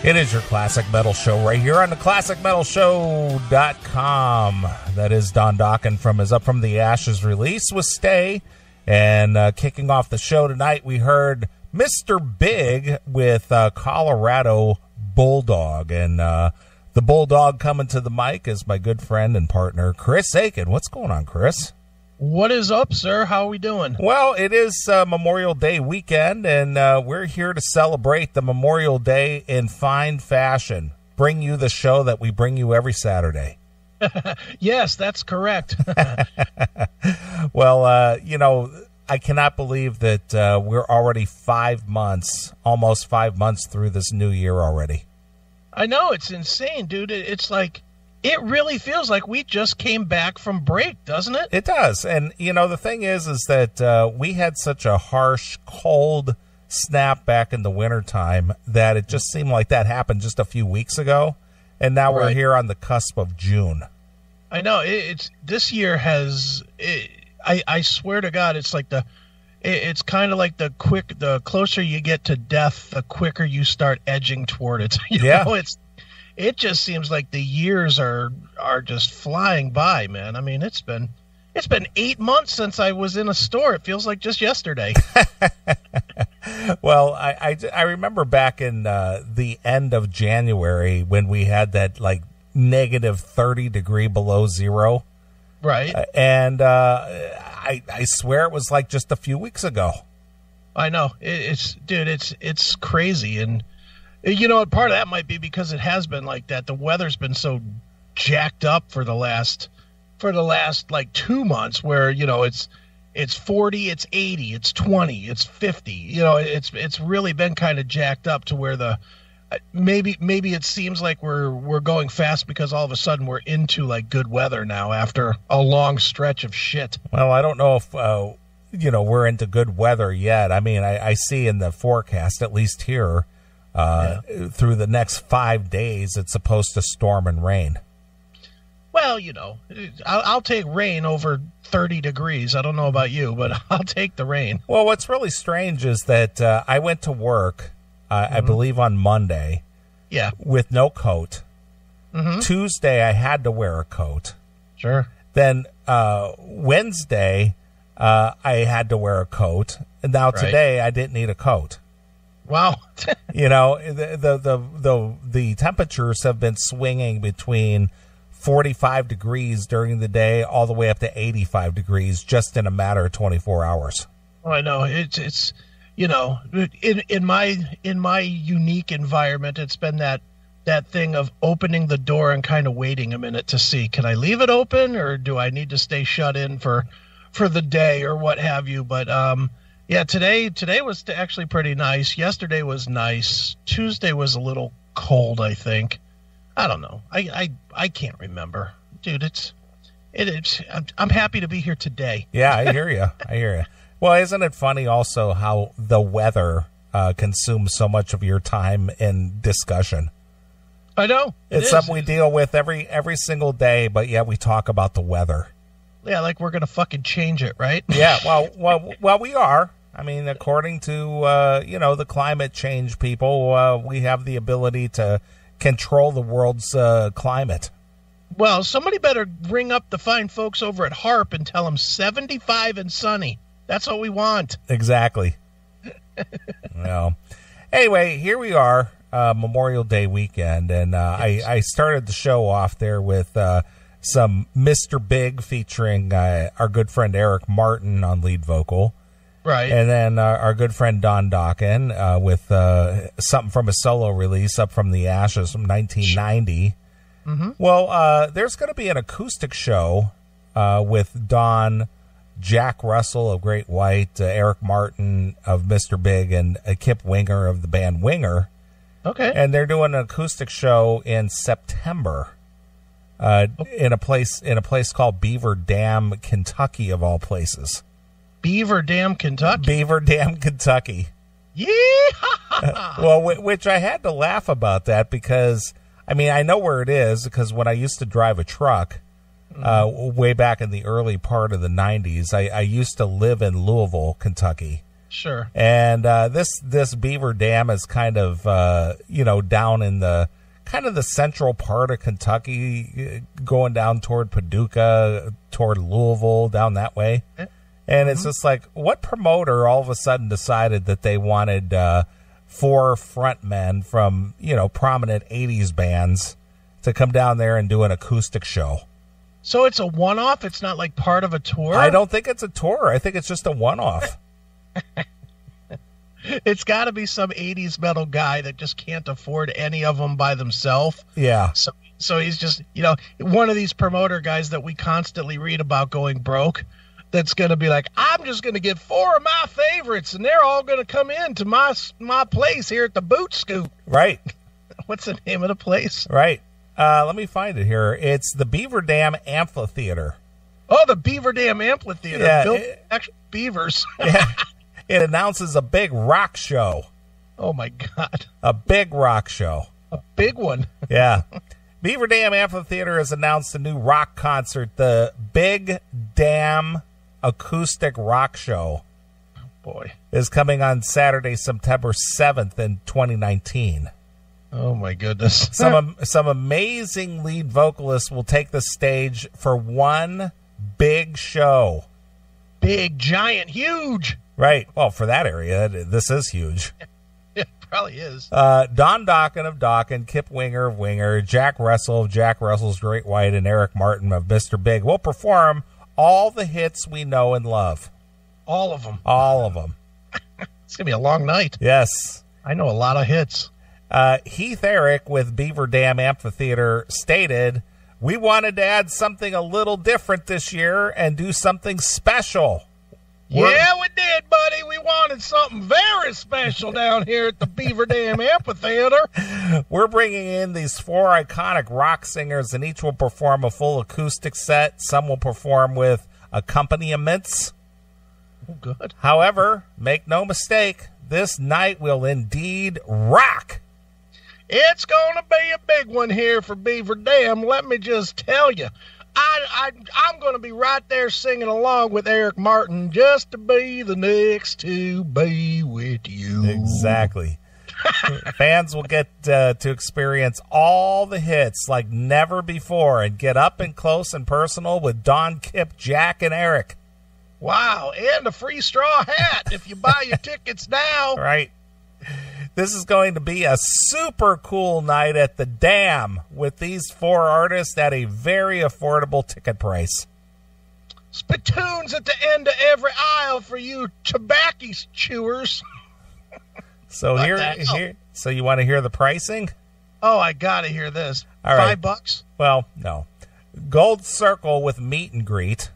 It is your Classic Metal Show right here on the ClassicMetalShow.com. That is Don Dokken from his Up From the Ashes release with Stay. And kicking off the show tonight, we heard Mr. Big with Colorado Bulldog. And the Bulldog coming to the mic is my good friend and partner, Chris Aiken. What's going on, Chris? What is up, sir? How are we doing? Well, it is Memorial Day weekend, and we're here to celebrate the Memorial Day in fine fashion. Bring you the show that we bring you every Saturday. Yes, that's correct. Well, I cannot believe that we're already 5 months, almost 5 months through this new year already. I know, it's insane, dude. It's like, it really feels like we just came back from break, doesn't it? It does. And, the thing is that we had such a harsh, cold snap back in the wintertime that it just seemed like that happened just a few weeks ago. And now we're here on the cusp of June. I know. This year has, I swear to God, it's like it's kind of like the closer you get to death, the quicker you start edging toward it. It just seems like the years are just flying by, man. I mean, it's been 8 months since I was in a store. It feels like just yesterday. Well, I remember back in the end of January when we had that like negative 30 degree below zero. Right. And I swear it was like just a few weeks ago. I know. It's crazy. And part of that might be because it has been like that. The weather's been so jacked up for the last like 2 months where, it's 40, it's 80, it's 20, it's 50. It's really been kind of jacked up to where maybe it seems like we're going fast because all of a sudden we're into like good weather now after a long stretch of shit. Well, I don't know if we're into good weather yet. I mean, I see in the forecast, at least here, through the next 5 days, it's supposed to storm and rain. Well, I'll take rain over 30 degrees. I don't know about you, but I'll take the rain. Well, what's really strange is that I went to work, I believe on Monday, with no coat. Mm-hmm. Tuesday, I had to wear a coat. Sure. Then Wednesday, I had to wear a coat. And now today, I didn't need a coat. Wow. The temperatures have been swinging between 45 degrees during the day all the way up to 85 degrees just in a matter of 24 hours. Oh, I know. It's in my unique environment, it's been that thing of opening the door and kind of waiting a minute to see, can I leave it open or do I need to stay shut in for the day or what have you? But today was actually pretty nice. Yesterday was nice. Tuesday was a little cold, I think. I don't know. I can't remember, dude. I'm happy to be here today. Yeah, I hear you. Well, isn't it funny also how the weather consumes so much of your time in discussion? I know. It's something we deal with every single day, but yet we talk about the weather. Yeah, like we're gonna fucking change it, right? Yeah. Well, we are. I mean, according to the climate change people, we have the ability to control the world's climate. Well, somebody better ring up the fine folks over at Harp and tell them 75 and sunny. That's what we want. Exactly. Well, anyway, here we are, Memorial Day weekend, and I started the show off there with some Mr. Big featuring our good friend Eric Martin on lead vocal. Right. And then our good friend Don Dokken with something from a solo release, Up From the Ashes from 1990. Mm-hmm. Well, there's going to be an acoustic show with Don, Jack Russell of Great White, Eric Martin of Mr. Big, and Kip Winger of the band Winger. Okay. And they're doing an acoustic show in September in a place called Beaver Dam, Kentucky, of all places. Beaver Dam, Kentucky? Beaver Dam, Kentucky. Yeah. Well, which I had to laugh about that because, I mean, I know where it is because when I used to drive a truck way back in the early part of the 90s, I used to live in Louisville, Kentucky. Sure. And this beaver dam is kind of down in the kind of the central part of Kentucky, going down toward Paducah, toward Louisville, down that way. And it's just like, what promoter all of a sudden decided that they wanted 4 frontmen from, prominent 80s bands to come down there and do an acoustic show? So it's a one-off? It's not like part of a tour? I don't think it's a tour. I think it's just a one-off. It's got to be some 80s metal guy that just can't afford any of them by themselves. Yeah. So he's just, one of these promoter guys that we constantly read about going broke, that's going to be like, I'm just going to get 4 of my favorites, and they're all going to come into my place here at the Boot Scoot. Right. What's the name of the place? Right. Let me find it here. It's the Beaver Dam Amphitheater. Oh, the Beaver Dam Amphitheater. Yeah, built actual beavers. Yeah. It announces a big rock show. Oh, my God. A big rock show. A big one. Yeah. Beaver Dam Amphitheater has announced a new rock concert, the Big Dam Acoustic Rock Show. Oh, boy. Is coming on Saturday, September 7th in 2019. Oh, my goodness. Some amazing lead vocalists will take the stage for one big show. Big, giant, huge. Right. Well, for that area, this is huge. It probably is. Don Dokken of Dokken, Kip Winger of Winger, Jack Russell of Jack Russell's Great White, and Eric Martin of Mr. Big will perform all the hits we know and love. All of them. All of them. It's going to be a long night. Yes. I know a lot of hits. Heath Eric with Beaver Dam Amphitheater stated, "We wanted to add something a little different this year and do something special." Yeah, we did, buddy. We wanted something very special down here at the Beaver Dam Amphitheater. We're bringing in these 4 iconic rock singers, and each will perform a full acoustic set. Some will perform with accompaniments. Oh, good. However, make no mistake, this night will indeed rock. It's going to be a big one here for Beaver Dam, let me just tell you. I'm going to be right there singing along with Eric Martin just to be the next to be with you. Exactly. Fans will get to experience all the hits like never before and get up and close and personal with Don, Kip, Jack, and Eric. Wow, and a free straw hat if you buy your tickets now. Right. This is going to be a super cool night at the Dam with these 4 artists at a very affordable ticket price. Spittoons at the end of every aisle for you tobacco chewers. So so you want to hear the pricing? Oh, I gotta hear this. All right. $5? Well, no. Gold Circle with meet and greet.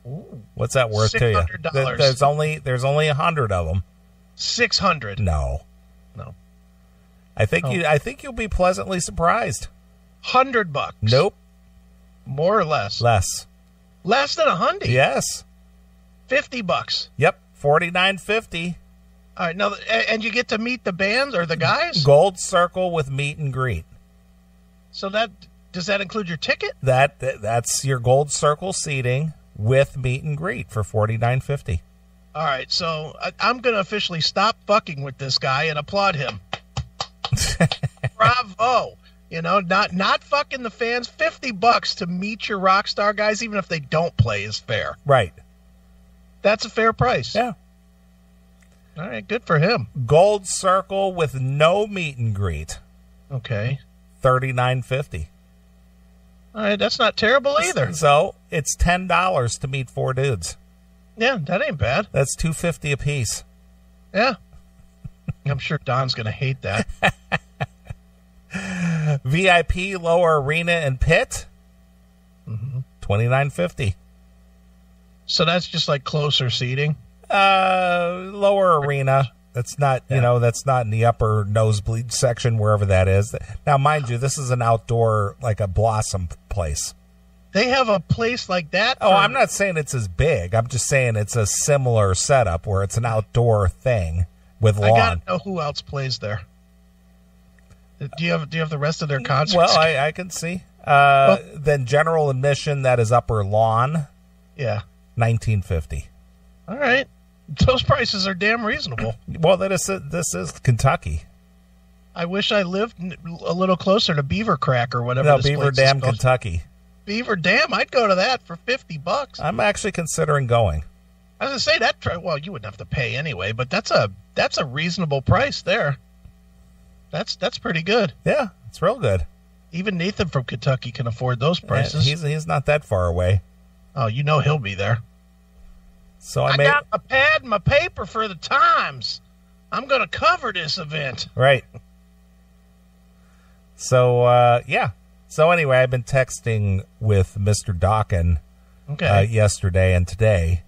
Ooh. What's that worth to you? $600. There's only 100 of them. 600. No. I think you'll be pleasantly surprised. $100. Nope. More or less? Less. Less than 100? Yes. $50. Yep. $49.50. All right. Now, and you get to meet the bands or the guys? Gold Circle with meet and greet. So does that include your ticket? That's your Gold Circle seating with meet and greet for $49.50. All right. So I'm going to officially stop fucking with this guy and applaud him. Bravo. Not fucking the fans. $50 to meet your rock star guys, even if they don't play, is fair. Right. That's a fair price. Yeah. All right, good for him. Gold Circle with no meet and greet. Okay. $39.50. All right, that's not terrible either. So it's $10 to meet 4 dudes. Yeah, that ain't bad. That's $2.50 a piece. Yeah. I'm sure Don's going to hate that. VIP, lower arena, and pit, $29.50. So that's just like closer seating? Lower arena. That's not, that's not in the upper nosebleed section, wherever that is. Now, mind you, this is an outdoor, like a Blossom place. They have a place like that? Oh, I'm not saying it's as big. I'm just saying it's a similar setup where it's an outdoor thing with lawn. I gotta know who else plays there. Do you have the rest of their concerts? Well, I can see. Then general admission, that is upper lawn. Yeah. $19.50. All right. Those prices are damn reasonable. Well, this is Kentucky. I wish I lived a little closer to Beaver Crack or whatever. No, Beaver Dam, Kentucky. Beaver Dam, I'd go to that for $50. I'm actually considering going. I was gonna say that. Well, you wouldn't have to pay anyway, but that's a reasonable price there. That's pretty good. Yeah, it's real good. Even Nathan from Kentucky can afford those prices. He's not that far away. Oh, you know he'll be there. So I got my pad and my paper for the Times. I'm going to cover this event. Right. So, yeah. So anyway, I've been texting with Mr. Dawkin yesterday and today.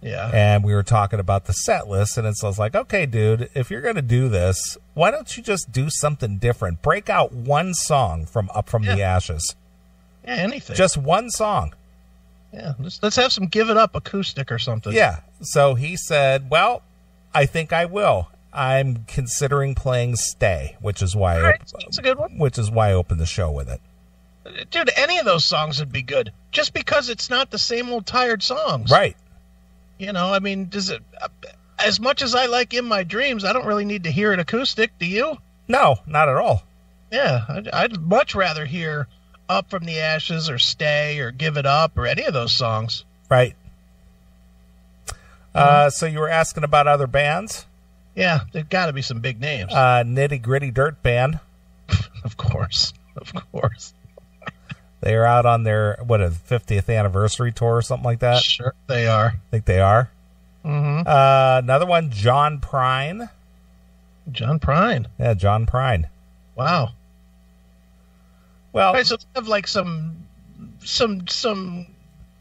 Yeah. And we were talking about the set list, and I was like, okay, dude, if you're going to do this, why don't you just do something different? Break out one song from Up From the Ashes. Yeah, anything. Just one song. Yeah, let's have some Give It Up acoustic or something. Yeah. So he said, well, I think I will. I'm considering playing Stay, which is why that's a good one. Which is why I opened the show with it. Dude, any of those songs would be good. Just because it's not the same old tired songs. Right. You know, I mean, as much as I like In My Dreams, I don't really need to hear it acoustic, do you? No, not at all. Yeah, I'd much rather hear Up From the Ashes or Stay or Give It Up or any of those songs. Right. So you were asking about other bands? Yeah, there's got to be some big names. Nitty Gritty Dirt Band. Of course. They are out on their, 50th anniversary tour or something like that? Sure, they are. I think they are. Mm-hmm. Another one, John Prine. John Prine. Yeah, John Prine. Wow. Well, right, so they have like some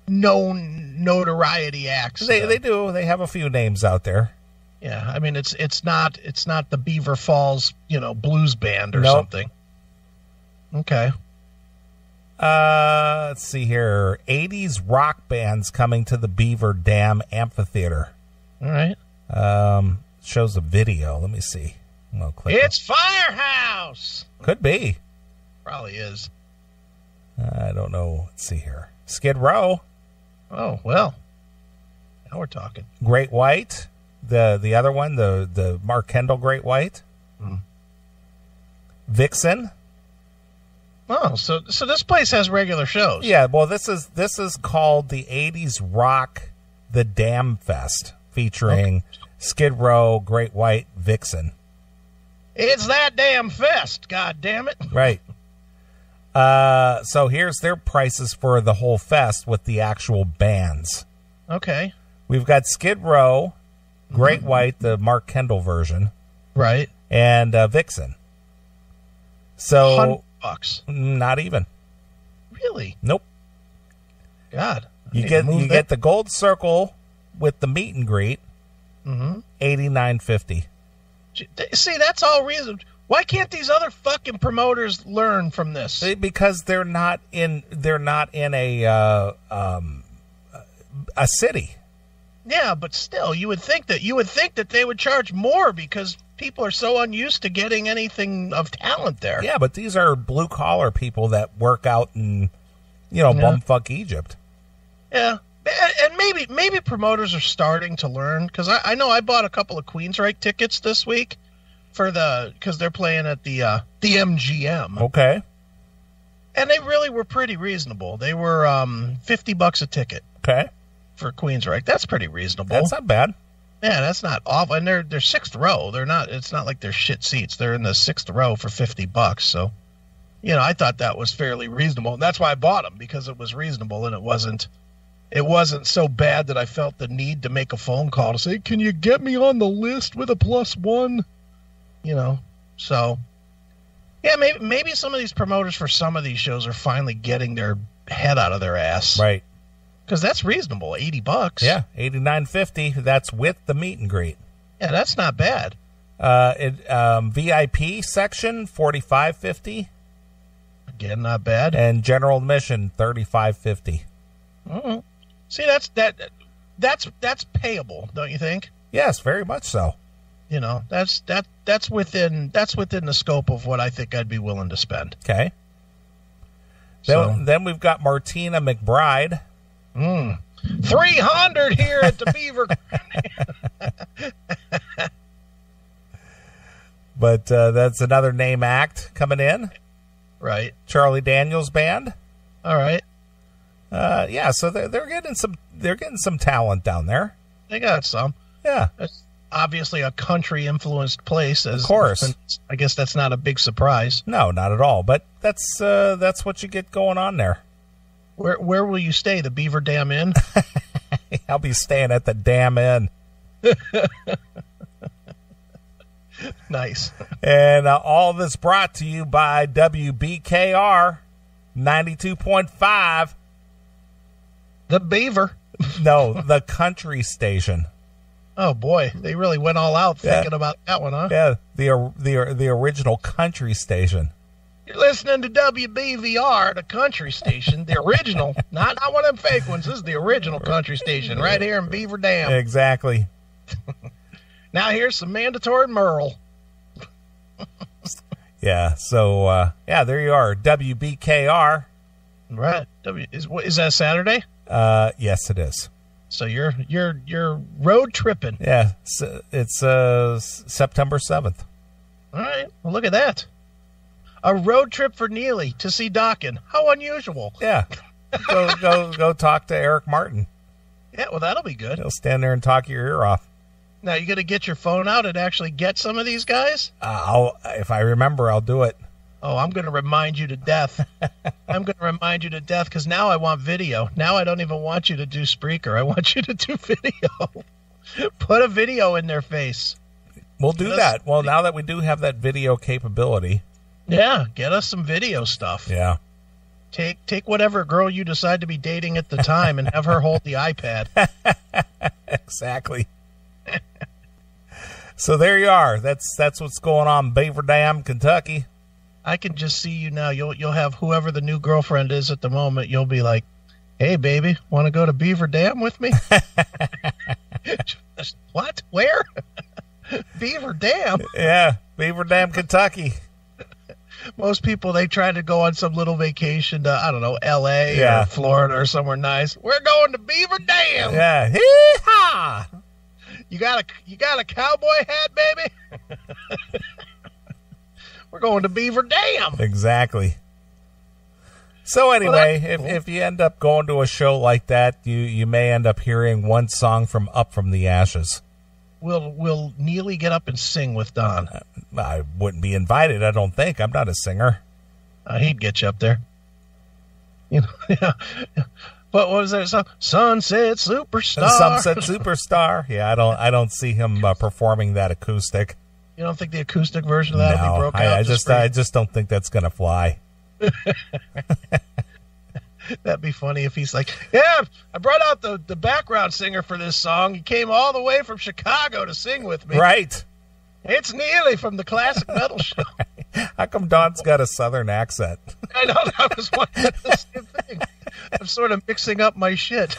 known notoriety acts. They do. They have a few names out there. Yeah, I mean it's not the Beaver Falls, blues band or something. Okay. Let's see here. 80s rock bands coming to the Beaver Dam Amphitheater. All right. Shows a video. Let me see. It's Firehouse. Could be. Probably is. I don't know. Let's see here. Skid Row. Oh, well. Now we're talking. Great White. The other one, the Mark Kendall Great White. Mm. Vixen. Oh, so this place has regular shows. Yeah, well, this is called the 80s Rock The Dam Fest, featuring Skid Row, Great White, Vixen. It's that damn fest, god damn it. Right. So here's their prices for the whole fest with the actual bands. Okay. We've got Skid Row, Great White, the Mark Kendall version. Right. And Vixen. So $100. Not even. Really? Nope. God. You get the gold circle with the meet and greet. Mm-hmm. $89.50. See, that's all reason. Why can't these other fucking promoters learn from this? Because they're not in a city. Yeah, but still, you would think that they would charge more because people are so unused to getting anything of talent there. Yeah, but these are blue collar people that work out in, bumfuck Egypt. Yeah, and maybe promoters are starting to learn because I know I bought a couple of Queensryche tickets this week because they're playing at the MGM. Okay. And they really were pretty reasonable. They were $50 a ticket. Okay. For Queensryche, that's pretty reasonable. That's not bad. Yeah, that's not awful. And they're sixth row. They're not. It's not like they're shit seats. They're in the sixth row for $50. So, I thought that was fairly reasonable, and that's why I bought them because it was reasonable and it wasn't so bad that I felt the need to make a phone call to say, "Can you get me on the list with a +1?" So yeah, maybe some of these promoters for some of these shows are finally getting their head out of their ass, right? Because that's reasonable, $80. Yeah, $89.50. That's with the meet and greet. Yeah, that's not bad. VIP section $45.50. Again, not bad. And general admission $35.50. Mm-hmm. See, that's payable, don't you think? Yes, very much so. That's within the scope of what I think I'd be willing to spend. Okay. Then we've got Martina McBride. 300 here at the Beaver. But that's another name act coming in. Right. Charlie Daniels Band. All right. Yeah, so they're getting some talent down there. They got some. Yeah. It's obviously a country influenced place. Of course. I guess that's not a big surprise. No, not at all. But that's what you get going on there. Where will you stay? The Beaver Dam Inn? I'll be staying at the Dam Inn. Nice. And all this brought to you by WBKR 92.5. The Beaver. No, the country station. Oh boy, they really went all out thinking about that one, huh? Yeah, the original country station. You're listening to WBVR, the country station, the original, not one of them fake ones. This is the original country station right here in Beaver Dam. Exactly. Now here's some mandatory Merle. Yeah, so there you are, WBKR. Right. Is that Saturday? Yes, it is. So you're road tripping. Yeah, it's September 7th. All right. Well, look at that. A road trip for Neely to see Dokken. How unusual. Yeah. Go talk to Eric Martin. Yeah, well, that'll be good. He'll stand there and talk your ear off. Now, you got to get your phone out and actually get some of these guys? If I remember, I'll do it. Oh, I'm going to remind you to death. I'm going to remind you to death because now I want video. Now I don't even want you to do Spreaker. I want you to do video. Put a video in their face. We'll do that. Well, now that we do have that video capability. Yeah, get us some video stuff. Yeah. Take whatever girl you decide to be dating at the time and have her hold the iPad. Exactly. So there you are. That's what's going on in Beaver Dam, Kentucky. I can just see you now. You'll have whoever the new girlfriend is at the moment. You'll be like, "Hey, baby, want to go to Beaver Dam with me?" What? Where? Beaver Dam? Yeah, Beaver Dam, Kentucky. Most people, they try to go on some little vacation to, I don't know, L.A. or Florida or somewhere nice. We're going to Beaver Dam. Yeah. Hee-haw! You got a cowboy hat, baby? We're going to Beaver Dam. Exactly. So anyway, if you end up going to a show like that, you may end up hearing one song from Up From the Ashes. Will Neely get up and sing with Don? I wouldn't be invited, I don't think. I'm not a singer. He'd get you up there. You know, yeah. What was that song? Sunset Superstar. Sunset Superstar. Yeah, I don't see him performing that acoustic. You don't think the acoustic version of that will be broke out? I just don't think that's going to fly. That'd be funny if he's like, "Yeah, I brought out the background singer for this song. He came all the way from Chicago to sing with me." Right. It's Neely from the Classic Metal Show. How come Don's got a southern accent? I know, that was the same thing. I'm sort of mixing up my shit.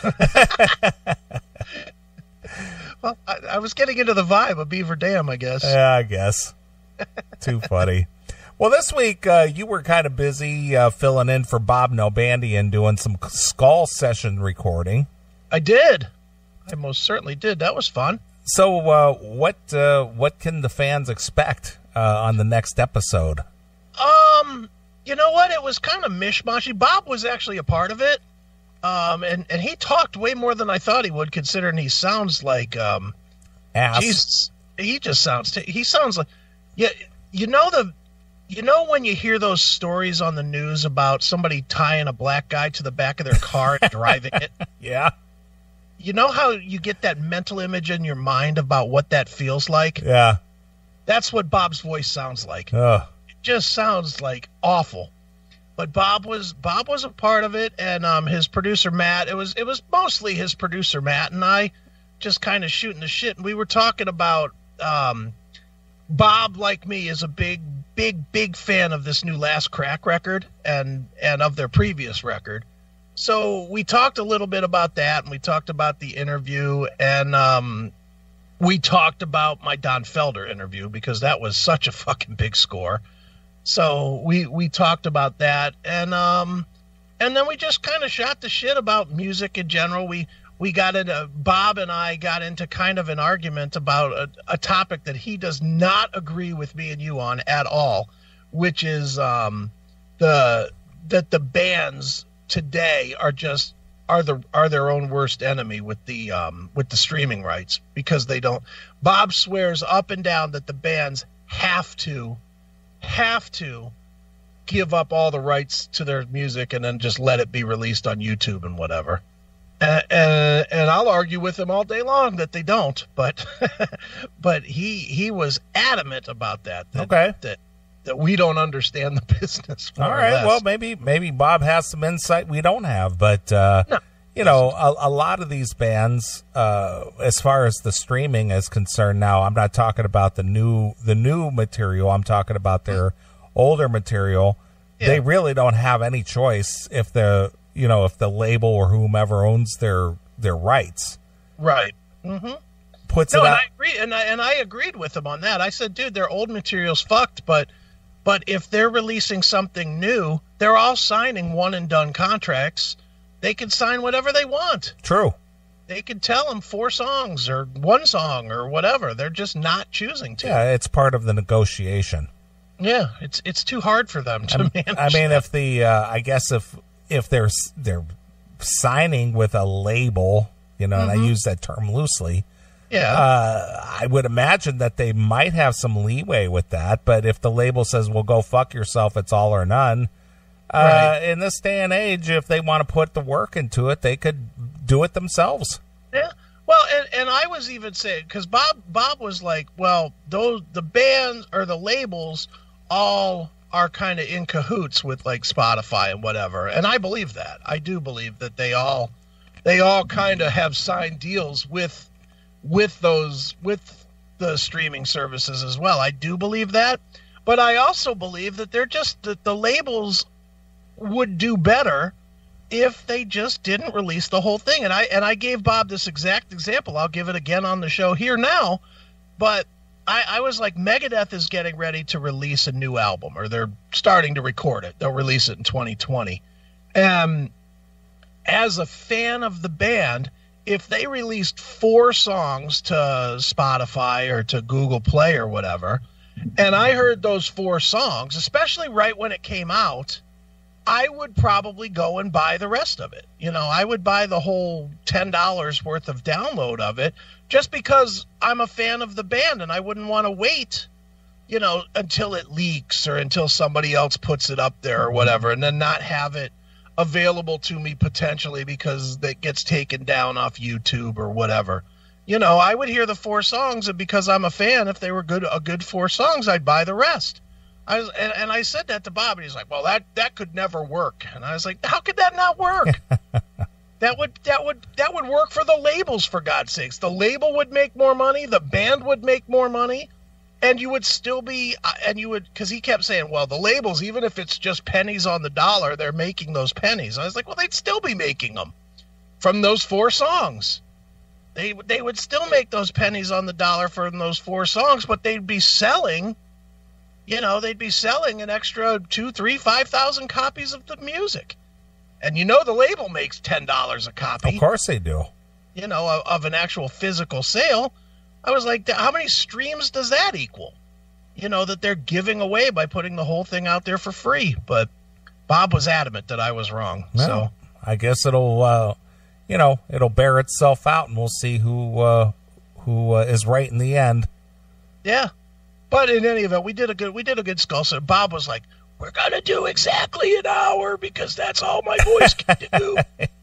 Well, I was getting into the vibe of Beaver Dam, I guess. Yeah, I guess. Too funny. Well, this week you were kind of busy filling in for Bob Nobandian doing some Skull session recording. I did. I most certainly did. That was fun. So what can the fans expect on the next episode? You know what? It was kind of mishmashy. Bob was actually a part of it. And he talked way more than I thought he would, considering he sounds like ass. He just sounds he sounds like, yeah, you know when you hear those stories on the news about somebody tying a black guy to the back of their car and driving it? Yeah. You know how you get that mental image in your mind about what that feels like? Yeah. That's what Bob's voice sounds like. Ugh. It just sounds like awful. But Bob was a part of it, and his producer Matt. It was mostly his producer Matt and I, just kind of shooting the shit. And we were talking about Bob, like me, is a big fan of this new Last Crack record and of their previous record. So we talked a little bit about that, and we talked about the interview, and we talked about my Don Felder interview because that was such a fucking big score. So we talked about that, and then we just kind of shot the shit about music in general. We Bob and I got into kind of an argument about a topic that he does not agree with me and you on at all, which is that the bands today are their own worst enemy with the streaming rights, because they don't. Bob swears up and down that the bands have to give up all the rights to their music and then just let it be released on YouTube and whatever. And I'll argue with him all day long that they don't, but he was adamant about that. That we don't understand the business. All right. Well, maybe Bob has some insight we don't have, but no. A lot of these bands, as far as the streaming is concerned now, I'm not talking about the new material. I'm talking about their older material. Yeah. They really don't have any choice if the label or whomever owns their rights. Right. Mm-hmm. Puts it out. And I agree, and I agreed with him on that. I said, dude, their old material's fucked, but if they're releasing something new, they're all signing one and done contracts. They can sign whatever they want. True. They can tell them 4 songs or 1 song or whatever. They're just not choosing to. Yeah, it's part of the negotiation. Yeah, it's too hard for them to manage. I mean, if I guess if they're signing with a label, and I use that term loosely. Yeah. I would imagine that they might have some leeway with that, but if the label says, well, go fuck yourself, it's all or none. Right. In this day and age, if they want to put the work into it, they could do it themselves. Yeah. Well, and I was even saying, because Bob was like, well, the bands or the labels all are kind of in cahoots with like Spotify and whatever. And I believe that. I do believe that they all kind of have signed deals with the streaming services as well. I do believe that. But I also believe that the labels would do better if they just didn't release the whole thing. And I gave Bob this exact example. I'll give it again on the show here now. But I was like, Megadeth is getting ready to release a new album, or they're starting to record it. They'll release it in 2020. As a fan of the band, if they released 4 songs to Spotify or to Google Play or whatever, and I heard those 4 songs, especially right when it came out, I would probably go and buy the rest of it. I would buy the whole $10 worth of download of it, just because I'm a fan of the band, and I wouldn't want to wait, until it leaks or until somebody else puts it up there or whatever, and then not have it available to me potentially because it gets taken down off YouTube or whatever. I would hear the 4 songs, and because I'm a fan, if they were a good 4 songs, I'd buy the rest. I said that to Bob, and he's like, well, that could never work. And I was like, how could that not work? That would work for the labels, for God's sakes. The label would make more money, the band would make more money, and you would still be, because he kept saying, well, the labels, even if it's just pennies on the dollar, they're making those pennies. I was like, well, they'd still be making them from those 4 songs. They would still make those pennies on the dollar from those 4 songs, but they'd be selling, an extra 2, 3, 5,000 copies of the music. And the label makes $10 a copy. Of course they do. Of an actual physical sale. I was like, how many streams does that equal? That they're giving away by putting the whole thing out there for free. But Bob was adamant that I was wrong. Well, so I guess it'll bear itself out, and we'll see who is right in the end. Yeah. But in any event, we did a good skull. So Bob was like, we're going to do exactly an hour because that's all my voice can do.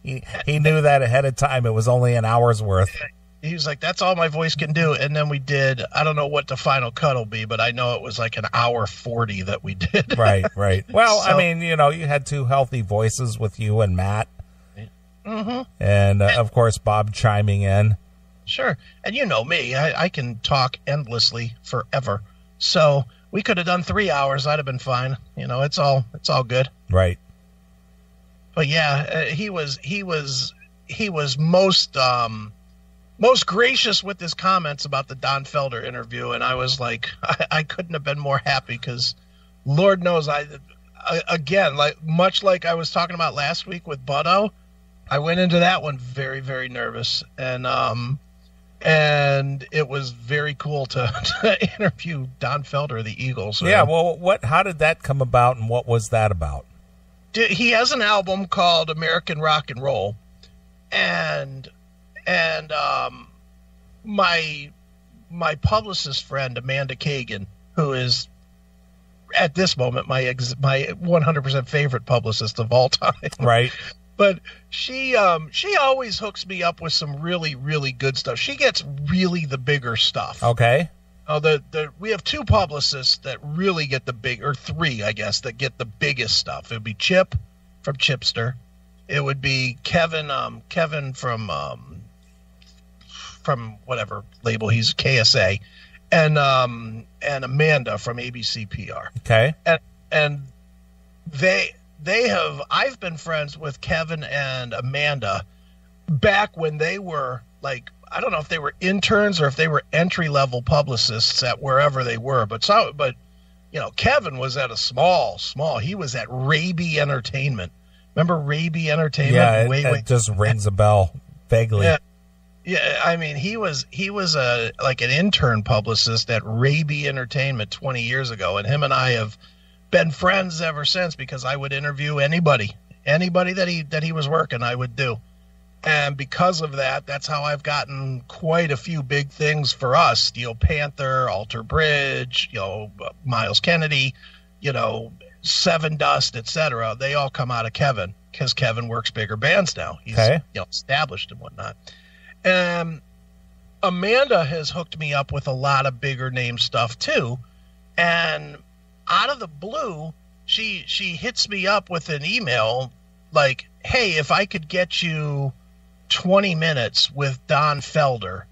he knew that ahead of time. It was only an hour's worth. He was like, that's all my voice can do. And then we did, I don't know what the final cut will be, but I know it was like an hour 40 that we did. Right. Well, so, you had 2 healthy voices with you and Matt. Mm-hmm. And, of course, Bob chiming in. Sure. And me, I can talk endlessly forever. So we could have done 3 hours. I'd have been fine. It's all good. Right. But yeah, he was most gracious with his comments about the Don Felder interview. And I was like, I couldn't have been more happy, because Lord knows again, much like I was talking about last week with Butto, I went into that one very, very nervous, and it was very cool to interview Don Felder of the Eagles. Yeah, well, how did that come about, and what was that about? He has an album called American Rock and Roll, and my publicist friend Amanda Kagan, who is at this moment my 100% favorite publicist of all time, right? But she always hooks me up with some really, really good stuff. She gets really the bigger stuff. Okay. We have two publicists that really get the big, or three, I guess, that get the biggest stuff. It would be Chip from Chipster. It would be Kevin from whatever label he's, KSA, and Amanda from ABC PR. Okay. And I've been friends with Kevin and Amanda back when they were like, I don't know if they were interns or if they were entry-level publicists at wherever they were, but Kevin was at a small, he was at Raby Entertainment. Remember Raby Entertainment? Yeah, it just rings a bell vaguely. Yeah, I mean, he was like an intern publicist at Raby Entertainment 20 years ago, and him and I have been friends ever since because I would interview anybody that he was working, I would do. And because of that, that's how I've gotten quite a few big things for us. Steel Panther, Alter Bridge, Miles Kennedy, Seven Dust, etc. They all come out of Kevin because Kevin works bigger bands now. He's established and whatnot. Amanda has hooked me up with a lot of bigger name stuff too. And out of the blue, she hits me up with an email like, hey, if I could get you 20 minutes with Don Felder,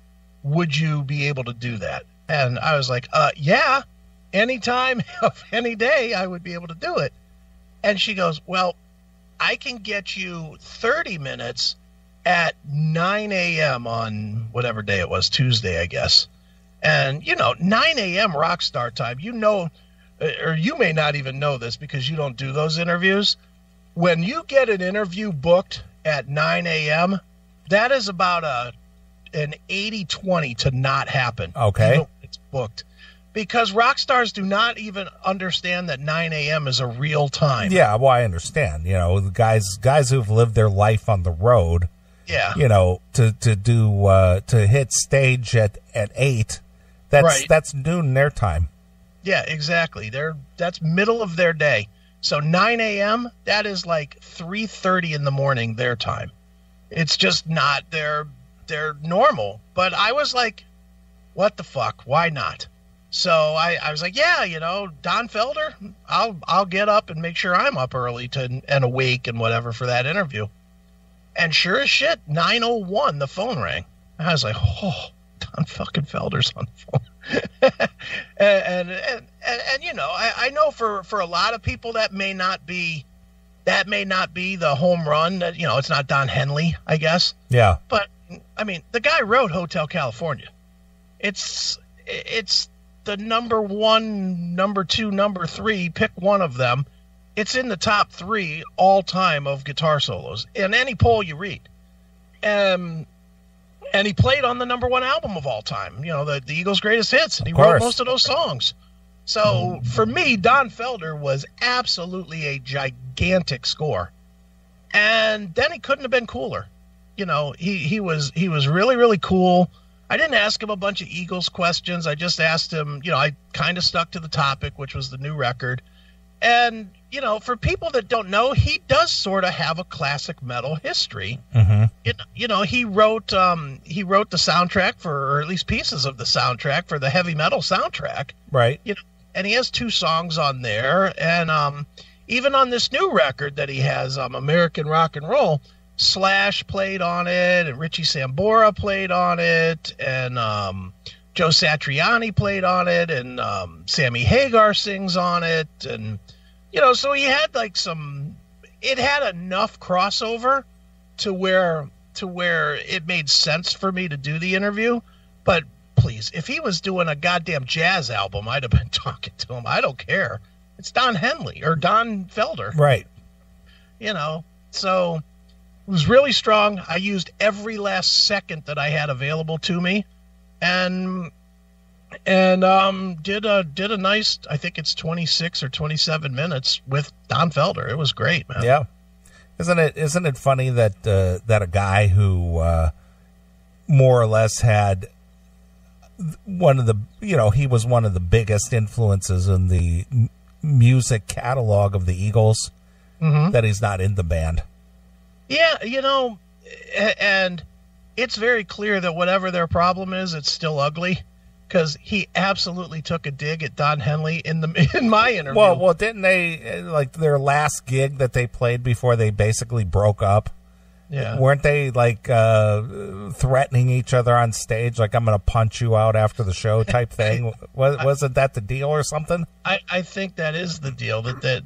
would you be able to do that? And I was like, yeah, anytime of any day I would be able to do it. And she goes, well, I can get you 30 minutes at 9 a.m. on whatever day it was, Tuesday, I guess. And, 9 a.m. rock star time, or you may not even know this because you don't do those interviews. When you get an interview booked at 9 a.m., that is about an 80-20 to not happen. Okay. It's booked. Because rock stars do not even understand that 9 a.m. is a real time. Yeah, well, I understand. The guys who've lived their life on the road. Yeah. To hit stage at 8, that's noon their time. Yeah, exactly. That's middle of their day. So 9 a.m., that is like 3:30 in the morning their time. It's just not their normal. But I was like, what the fuck? Why not? So I was like, yeah, Don Felder, I'll get up and make sure I'm up early and awake and whatever for that interview. And sure as shit, 9:01, the phone rang. I was like, oh, Don fucking Felder's on the phone. and I know for a lot of people that may not be the home run. That it's not Don Henley, I guess. Yeah. But I mean, the guy wrote Hotel California. It's the number one, number two, number three. Pick one of them. It's in the top 3 all time of guitar solos in any poll you read. And he played on the number 1 album of all time, the Eagles' Greatest Hits, and he wrote most of those songs. So for me, Don Felder was absolutely a gigantic score. And then he couldn't have been cooler. He was really, really cool. I didn't ask him a bunch of Eagles questions. I just asked him, I kind of stuck to the topic, which was the new record. And, for people that don't know, he does sort of have a classic metal history. Mm-hmm. He wrote the soundtrack or at least pieces of the soundtrack for the heavy metal soundtrack. Right. And he has 2 songs on there. And even on this new record that he has, American Rock and Roll, Slash played on it, and Richie Sambora played on it, and Joe Satriani played on it, and Sammy Hagar sings on it, and so he had it had enough crossover to where it made sense for me to do the interview. But please, if he was doing a goddamn jazz album, I'd have been talking to him. I don't care. It's Don Henley or Don Felder, right? So was really strong. I used every last second that I had available to me, and did a nice, I think it's 26 or 27 minutes with Don Felder. It was great, man. Yeah. Isn't it funny that that a guy who more or less had one of the, he was one of the biggest influences in the music catalog of the Eagles, that he's not in the band. Yeah, and it's very clear that whatever their problem is, it's still ugly, because he absolutely took a dig at Don Henley in my interview. Well, didn't they, like, their last gig that they played before they basically broke up? Yeah. Weren't they, like, threatening each other on stage, like, I'm going to punch you out after the show type thing? Wasn't that the deal or something? I think that is the deal, that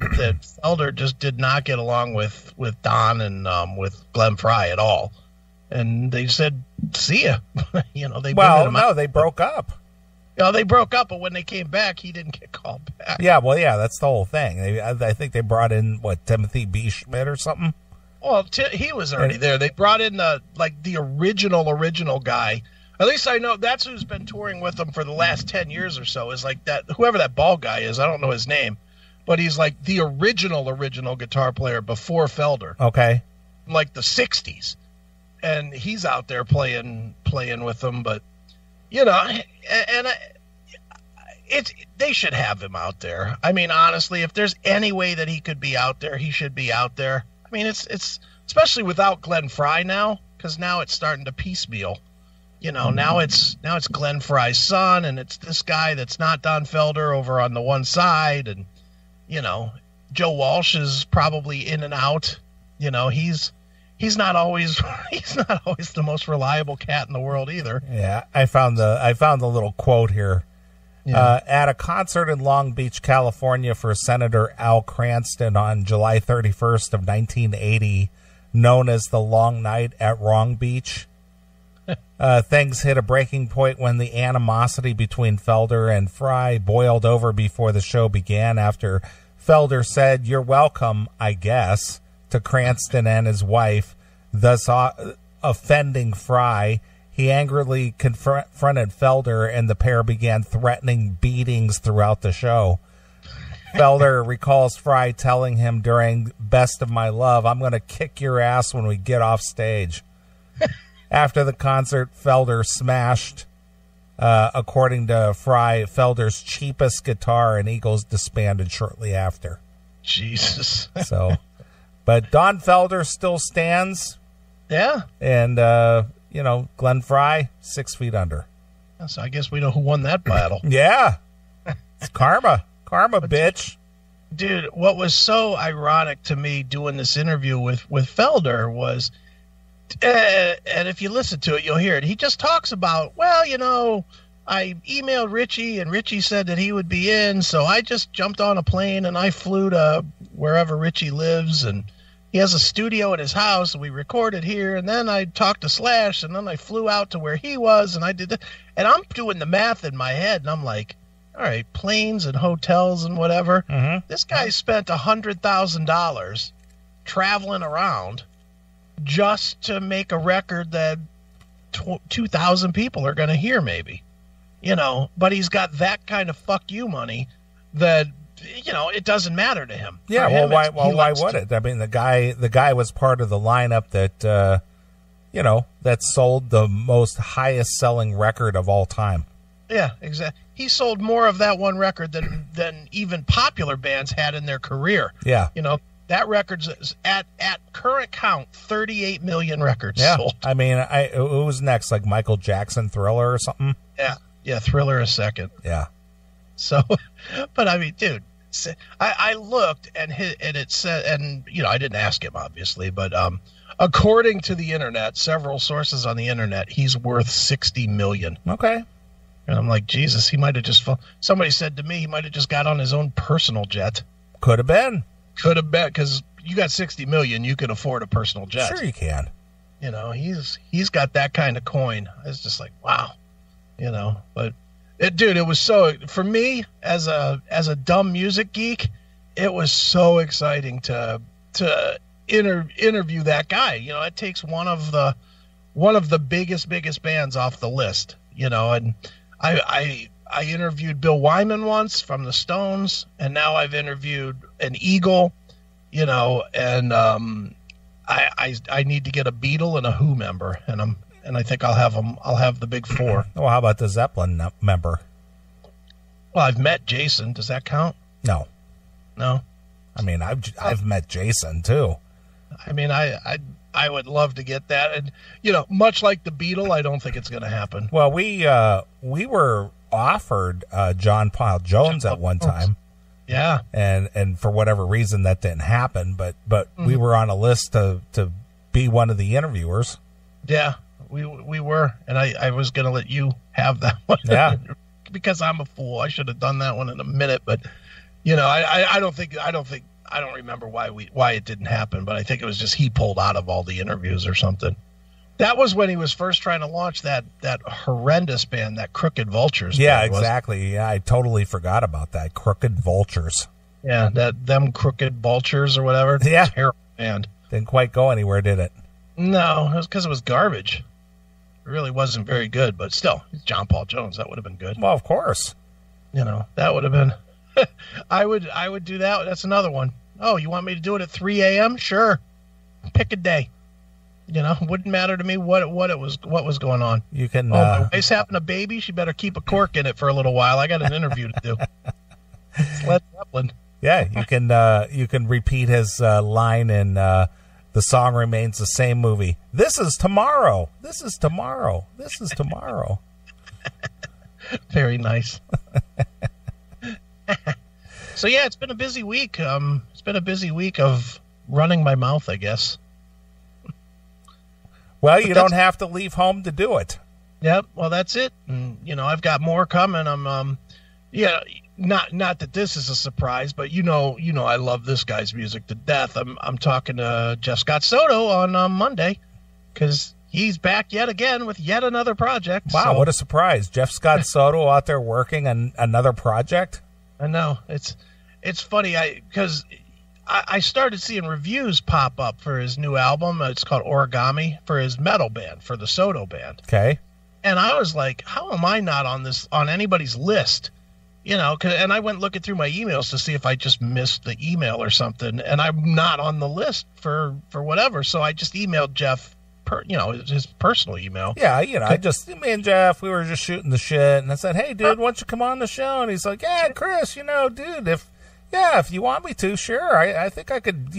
Felder just did not get along with Don and with Glenn Frey at all. And they said, see ya. They broke up. They broke up, but when they came back, he didn't get called back. Yeah, well, yeah, that's the whole thing. I think they brought in, Timothy B. Schmidt or something? Well, he was already there. They brought in the original guy. At least I know that's who's been touring with them for the last 10 years or so, is like that, whoever that bald guy is. I don't know his name, but he's like the original guitar player before Felder. Okay. Like the 60s. And he's out there playing with them, but they should have him out there. I mean, honestly, if there's any way that he could be out there, he should be out there. I mean, it's especially without Glenn Frey now, because now it's starting to piecemeal. Now it's Glenn Frey's son, and it's this guy that's not Don Felder over on the one side, and Joe Walsh is probably in and out. He's not always the most reliable cat in the world either. Yeah, I found the little quote here. Yeah. At a concert in Long Beach, California for Senator Al Cranston on July 31st of 1980, known as the Long Night at Wrong Beach, things hit a breaking point when the animosity between Felder and Frey boiled over before the show began, after Felder said, "You're welcome, I guess," to Cranston and his wife, thus offending Frey. He angrily confronted Felder, and the pair began threatening beatings throughout the show. Felder recalls Frey telling him during Best of My Love, "I'm going to kick your ass when we get off stage." After the concert, Felder smashed, according to Frey, Felder's cheapest guitar, and Eagles disbanded shortly after. Jesus. But Don Felder still stands. Yeah. And, Glenn Frey, 6 feet under. So I guess we know who won that battle. Yeah. It's karma. Karma, bitch. Dude, what was so ironic to me doing this interview with Felder was, and if you listen to it, you'll hear it. He just talks about, I emailed Richie, and Richie said that he would be in, so I just jumped on a plane and I flew to wherever Richie lives, and he has a studio at his house, and we recorded here, and then I talked to Slash, and then I flew out to where he was, and I did that. And I'm doing the math in my head, and I'm like, all right, planes and hotels and whatever. Mm-hmm. This guy spent $100,000 traveling around just to make a record that 2,000 people are going to hear, maybe. But he's got that kind of fuck you money that, it doesn't matter to him. Yeah, why would it? I mean, the guy was part of the lineup that, that sold the most highest selling record of all time. Yeah, exactly. He sold more of that one record than even popular bands had in their career. Yeah. That record's at current count, 38 million records sold. I mean, who was next? Like Michael Jackson, Thriller or something? Yeah, Thriller is second. Yeah. So, but I mean, dude, I looked and it said, and I didn't ask him obviously, but according to the internet, several sources on the internet, he's worth $60 million. Okay. And I'm like, Jesus, he might have just. Somebody said to me, he might have just got on his own personal jet. Could have been, because you got $60 million, you can afford a personal jet. Sure, you can. He's got that kind of coin. It's just like, wow, but. It was so, for me as a dumb music geek, it was so exciting to interview that guy. You know, it takes one of the biggest bands off the list. You know, and I interviewed Bill Wyman once from the Stones, and now I've interviewed an Eagle. You know, and I need to get a Beatle and a Who member, and I think I'll have them. I'll have the big four. Well, how about the Zeppelin member? Well, I've met Jason. Does that count? No. I mean, I've met Jason too. I mean, I would love to get that, and you know, much like the Beatle, I don't think it's going to happen. Well, we were offered John Paul Jones at one time. Yeah, and for whatever reason that didn't happen, but we were on a list to be one of the interviewers. Yeah, we were, and I was going to let you have that one. Yeah, because I'm a fool. I should have done that one in a minute, but you know, I don't remember why it didn't happen, but I think it was just he pulled out of all the interviews or something. That was when he was first trying to launch that horrendous band, that Crooked Vultures. Yeah, exactly. Yeah, I totally forgot about that. Crooked Vultures. Yeah, them Crooked Vultures or whatever. Yeah. Terrible band. Didn't quite go anywhere, did it? No, it was because it was garbage. It really wasn't very good, but still, it's John Paul Jones. That would have been good. Well, of course. You know, that would have been. I would do that. That's another one. Oh, you want me to do it at 3 a.m.? Sure. Pick a day. You know, wouldn't matter to me what was going on. You can. My wife's having a baby. She better keep a cork in it for a little while. I got an interview to do. It's Led Zeppelin. Yeah, you can repeat his line in The Song Remains the Same movie. This is tomorrow. This is tomorrow. This is tomorrow. Very nice. So yeah, it's been a busy week. It's been a busy week of running my mouth, I guess. Well, you don't have to leave home to do it. Yep. Well, that's it. And, you know, I've got more coming. I'm, not that this is a surprise, but you know, I love this guy's music to death. I'm talking to Jeff Scott Soto on Monday because he's back yet again with yet another project. Wow, what a surprise! Jeff Scott Soto out there working on another project. I know it's funny because I started seeing reviews pop up for his new album. It's called Origami, for his metal band, for the Soto band. Okay. And I was like, how am I not on anybody's list? You know, and I went looking through my emails to see if I just missed the email or something, and I'm not on the list for whatever. So I just emailed Jeff, his personal email. Yeah, me and Jeff, we were just shooting the shit, and I said, hey, dude, why don't you come on the show? And he's like, yeah, Chris, dude, if you want me to, sure. I think I could,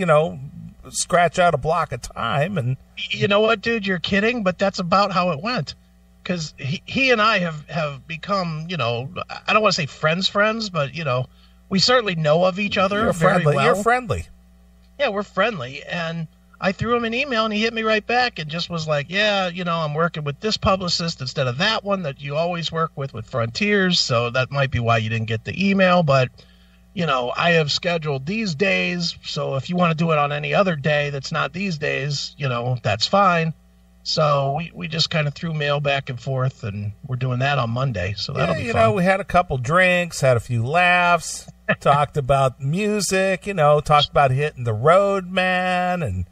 scratch out a block of time. And you know what, dude, you're kidding, but that's about how it went. Because he and I have become, I don't want to say friends, but, we certainly know of each other very well. You're friendly. Yeah, we're friendly. And I threw him an email, and he hit me right back and just was like, yeah, I'm working with this publicist instead of that one that you always work with Frontiers. So that might be why you didn't get the email. But, I have scheduled these days. So if you want to do it on any other day that's not these days, that's fine. So we just kind of threw mail back and forth, and we're doing that on Monday. So that'll be fun. We had a couple drinks, had a few laughs, talked about music, talked about hitting the road, man, and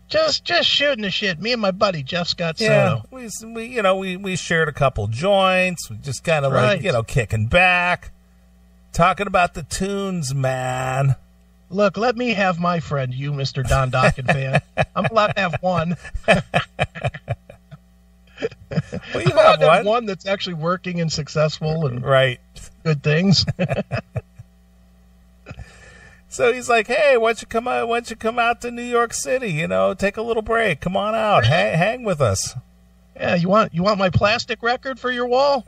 just shooting the shit. Me and my buddy Jeff Scott Soto. Yeah, we shared a couple joints, we just kind of like kicking back, talking about the tunes, man. Look, let me have my friend, you, Mr. Don Dokken fan. I'm allowed to have one. Well, you have one that's actually working and successful and good things. So he's like, "Hey, why don't you come out to New York City? Take a little break. Come on out, hang with us." Yeah, you want my plastic record for your wall?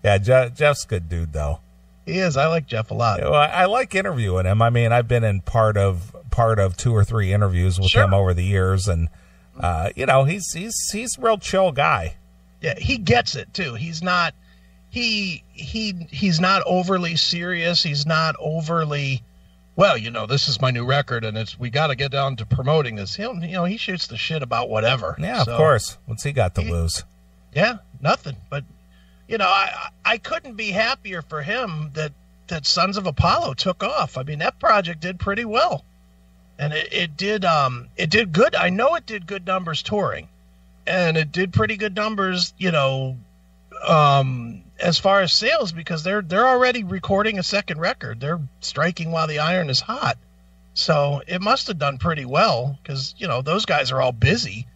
Yeah, Jeff's a good dude, though. He is. I like Jeff a lot. I like interviewing him. I mean, I've been in part of 2 or 3 interviews with him over the years, and he's a real chill guy. Yeah, he gets it too. He's not he's not overly serious. He's not overly, this is my new record, and we got to get down to promoting this. He shoots the shit about whatever. Yeah, of course. What's he got to lose? Yeah, nothing. But I couldn't be happier for him that that Sons of Apollo took off. I mean, that project did pretty well, and it did good. I know it did good numbers touring, and it did pretty good numbers, as far as sales, because they're already recording a second record. They're striking while the iron is hot. So it must have done pretty well, because, those guys are all busy,